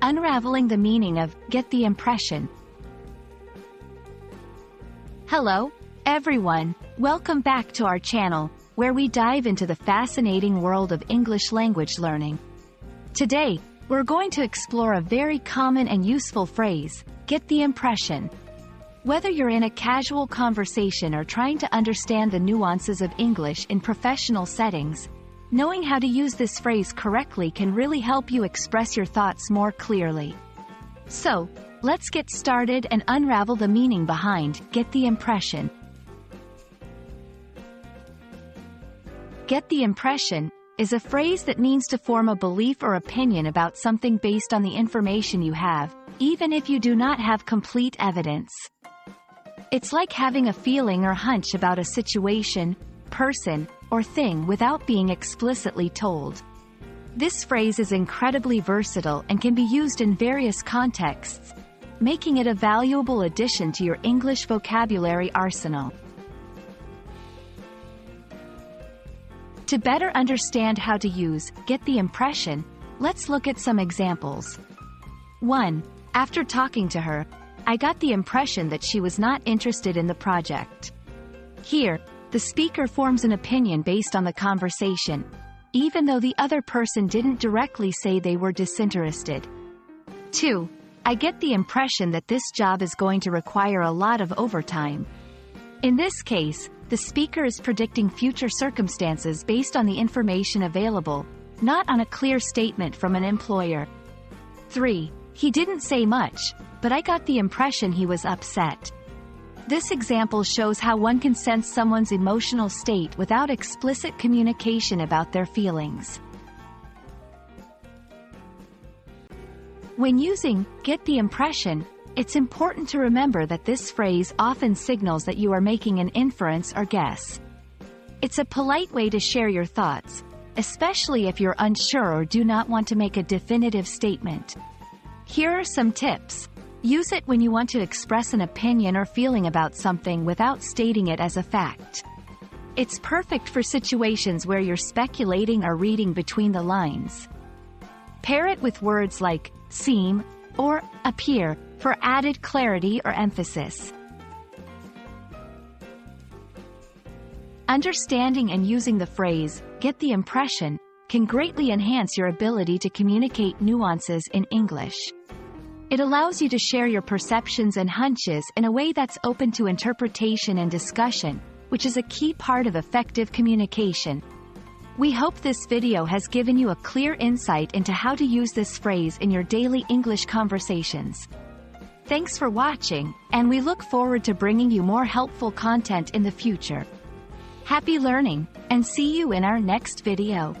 Unraveling the meaning of get the impression. Hello, everyone. Welcome back to our channel, where we dive into the fascinating world of English language learning. Today, we're going to explore a very common and useful phrase, get the impression. Whether you're in a casual conversation or trying to understand the nuances of English in professional settings, knowing how to use this phrase correctly can really help you express your thoughts more clearly. So, let's get started and unravel the meaning behind get the impression. Get the impression is a phrase that means to form a belief or opinion about something based on the information you have, even if you do not have complete evidence. It's like having a feeling or hunch about a situation, person, or thing without being explicitly told. This phrase is incredibly versatile and can be used in various contexts, making it a valuable addition to your English vocabulary arsenal. To better understand how to use get the impression, let's look at some examples. 1. After talking to her, I got the impression that she was not interested in the project. Here, the speaker forms an opinion based on the conversation, even though the other person didn't directly say they were disinterested. 2. I get the impression that this job is going to require a lot of overtime. In this case, the speaker is predicting future circumstances based on the information available, not on a clear statement from an employer. 3. He didn't say much, but I got the impression he was upset. This example shows how one can sense someone's emotional state without explicit communication about their feelings. When using get the impression, it's important to remember that this phrase often signals that you are making an inference or guess. It's a polite way to share your thoughts, especially if you're unsure or do not want to make a definitive statement. Here are some tips. Use it when you want to express an opinion or feeling about something without stating it as a fact. It's perfect for situations where you're speculating or reading between the lines. Pair it with words like seem or appear for added clarity or emphasis. Understanding and using the phrase, get the impression, can greatly enhance your ability to communicate nuances in English. It allows you to share your perceptions and hunches in a way that's open to interpretation and discussion, which is a key part of effective communication. We hope this video has given you a clear insight into how to use this phrase in your daily English conversations. Thanks for watching, and we look forward to bringing you more helpful content in the future. Happy learning, and see you in our next video.